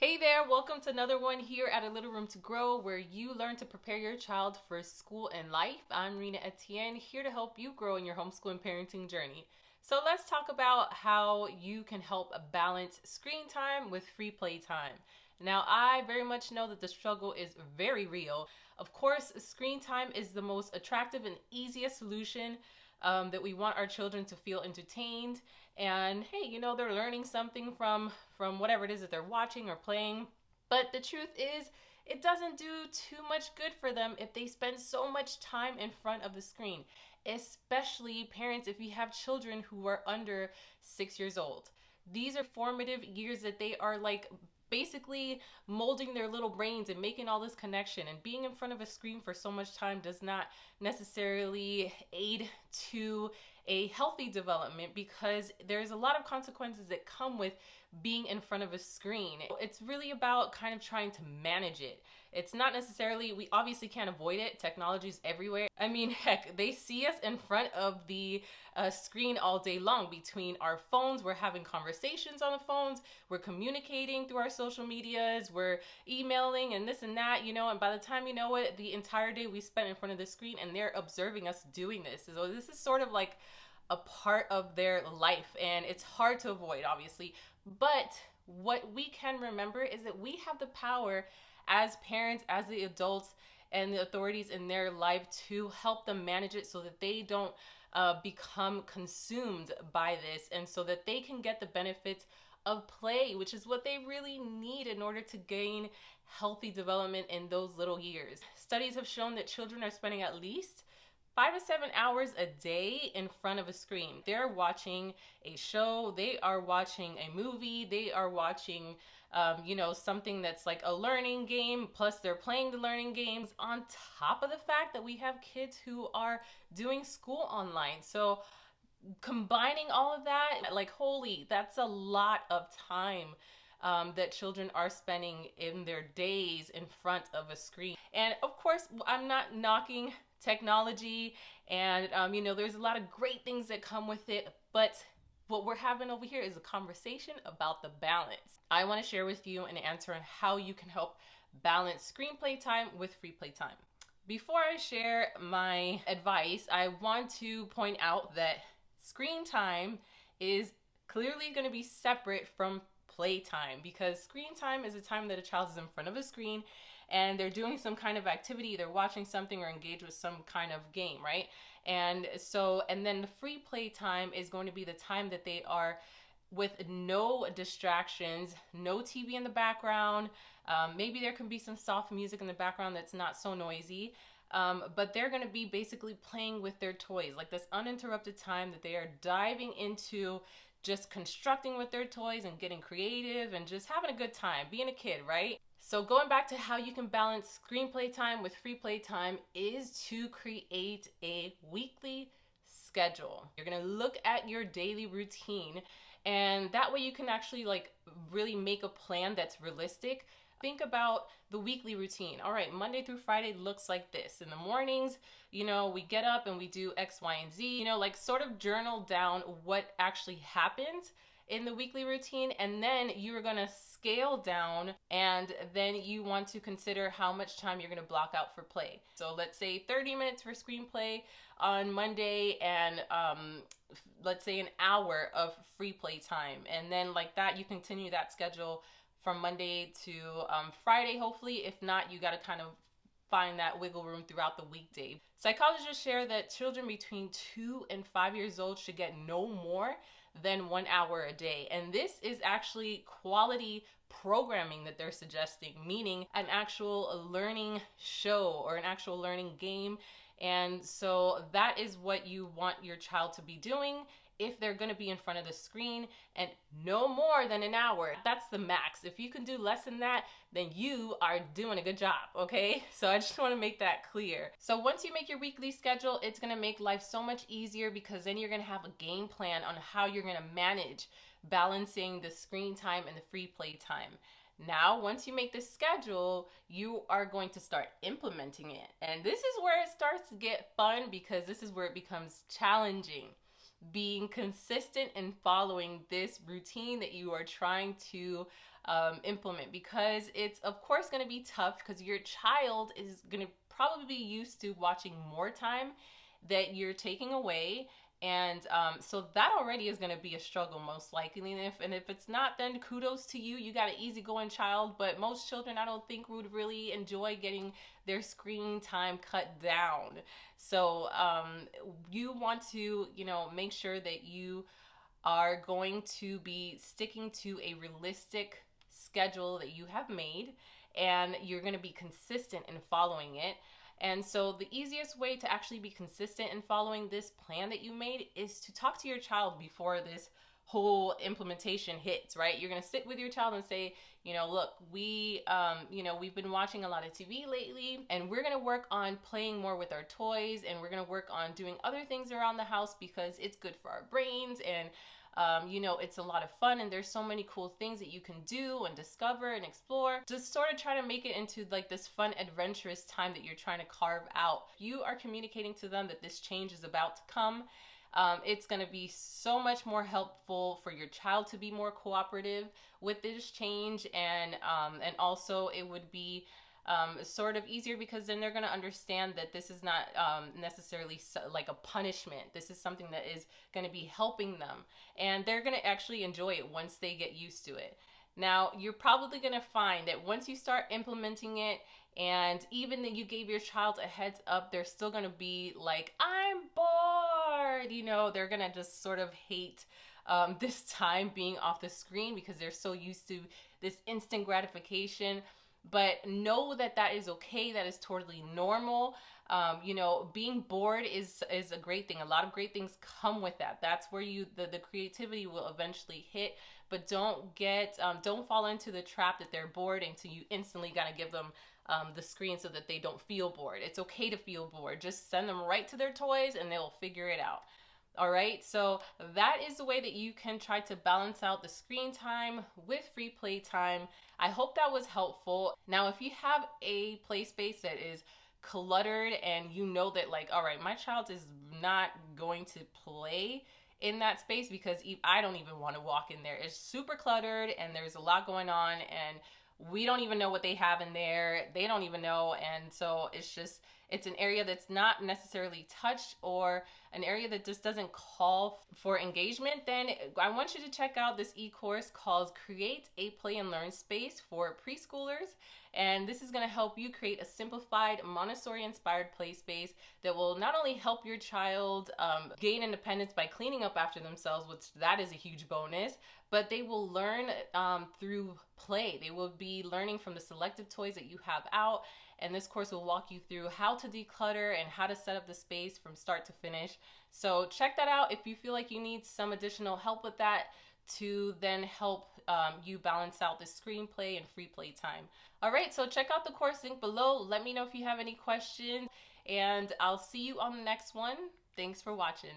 Hey there, welcome to another one here at A Little Room to Grow, where you learn to prepare your child for school and life. I'm Rena Etienne, here to help you grow in your homeschool and parenting journey. So let's talk about how you can help balance screen time with free play time. Now, I very much know that the struggle is very real. Of course, screen time is the most attractive and easiest solution that we want our children to feel entertained, and hey, they're learning something from whatever it is that they're watching or playing. But the truth is, it doesn't do too much good for them if they spend so much time in front of the screen, especially parents if you have children who are under 6 years old. These are formative years that they are like basically molding their little brains and making all this connection, and being in front of a screen for so much time does not necessarily aid to a healthy development, because there's a lot of consequences that come with being in front of a screen. It's really about kind of trying to manage it. It's not necessarily, we obviously can't avoid it. Technology's everywhere. I mean, heck, they see us in front of the screen all day long. Between our phones, we're having conversations on the phones, we're communicating through our social medias, we're emailing and this and that, and by the time you know it, the entire day we spent in front of the screen, and they're observing us doing this. So this is sort of like a part of their life, and it's hard to avoid, obviously. But what we can remember is that we have the power as parents, as the adults and the authorities in their life, to help them manage it so that they don't become consumed by this, and so that they can get the benefits of play, which is what they really need in order to gain healthy development in those little years. Studies have shown that children are spending at least 5 to 7 hours a day in front of a screen. They're watching a show, they are watching a movie, they are watching something that's like a learning game, plus they're playing the learning games on top of the fact that we have kids who are doing school online. So combining all of that, like, holy, that's a lot of time that children are spending in their days in front of a screen. And of course, I'm not knocking technology, and there's a lot of great things that come with it, but what we're having over here is a conversation about the balance. I want to share with you an answer on how you can help balance screen play time with free play time. Before I share my advice, I want to point out that screen time is clearly going to be separate from playtime, because screen time is a time that a child is in front of a screen and they're doing some kind of activity, they're watching something or engaged with some kind of game, right? And then the free play time is going to be the time that they are with no distractions, no TV in the background. Maybe there can be some soft music in the background that's not so noisy. But they're going to be basically playing with their toys, like this uninterrupted time that they are diving into, just constructing with their toys and getting creative and just having a good time, being a kid, right? So going back to how you can balance screen play time with free play time is to create a weekly schedule. You're going to look at your daily routine, and that way you can actually like really make a plan that's realistic. Think about the weekly routine. All right, Monday through Friday looks like this. In the mornings, we get up and we do X, Y, and Z, like sort of journal down what actually happens in the weekly routine, and then you're gonna scale down, and then you want to consider how much time you're gonna block out for play. So let's say 30 minutes for screenplay on Monday, and let's say an hour of free play time, and then like that you continue that schedule from Monday to Friday, hopefully. If not, you got to kind of find that wiggle room throughout the weekday. Psychologists share that children between 2 and 5 years old should get no more than 1 hour a day. And this is actually quality programming that they're suggesting, meaning an actual learning show or an actual learning game. And so that is what you want your child to be doing if they're going to be in front of the screen, and no more than an hour. That's the max. If you can do less than that, then you are doing a good job, okay? So I just want to make that clear. So once you make your weekly schedule, it's going to make life so much easier, because then you're going to have a game plan on how you're going to manage balancing the screen time and the free play time. Now, once you make the schedule, you are going to start implementing it. And this is where it starts to get fun, because this is where it becomes challenging. Being consistent and following this routine that you are trying to implement, because it's of course going to be tough because your child is going to probably be used to watching more time that you're taking away. And so that already is going to be a struggle, most likely. And if it's not, then kudos to you. You got an easygoing child. But most children, I don't think, would really enjoy getting their screen time cut down. So you want to, make sure that you are going to be sticking to a realistic schedule that you have made, and you're going to be consistent in following it. And so the easiest way to actually be consistent in following this plan that you made is to talk to your child before this whole implementation hits, right? You're going to sit with your child and say, look, we've been watching a lot of TV lately, and we're going to work on playing more with our toys, and we're going to work on doing other things around the house because it's good for our brains, and it's a lot of fun, and there's so many cool things that you can do and discover and explore. Just sort of try to make it into like this fun, adventurous time that you're trying to carve out. You are communicating to them that this change is about to come. It's going to be so much more helpful for your child to be more cooperative with this change, and also it would be sort of easier because then they're going to understand that this is not necessarily like a punishment. This is something that is going to be helping them, and they're going to actually enjoy it once they get used to it. Now, you're probably going to find that once you start implementing it, and even that you gave your child a heads up, they're still going to be like, I'm bored. They're going to just sort of hate this time being off the screen because they're so used to this instant gratification. But know that that is okay. That is totally normal. Being bored is a great thing. A lot of great things come with that. That's where the creativity will eventually hit. But don't fall into the trap that they're bored and so you instantly gotta give them the screen so that they don't feel bored. It's okay to feel bored. Just send them right to their toys and they'll figure it out. All right, so that is the way that you can try to balance out the screen time with free play time. I hope that was helpful. Now, if you have a play space that is cluttered and you know that like, all right, my child is not going to play in that space because I don't even want to walk in there. It's super cluttered and there's a lot going on and we don't even know what they have in there. They don't even know. And so it's an area that's not necessarily touched or an area that just doesn't call for engagement. Then I want you to check out this e-course called Create a Play and Learn Space for Preschoolers. And this is going to help you create a simplified Montessori inspired play space that will not only help your child gain independence by cleaning up after themselves, which that is a huge bonus, but they will learn through play. They will be learning from the selective toys that you have out. And this course will walk you through how to declutter and how to set up the space from start to finish. So check that out if you feel like you need some additional help with that to then help you balance out the screenplay and free play time. All right, so check out the course link below. Let me know if you have any questions, and I'll see you on the next one. Thanks for watching.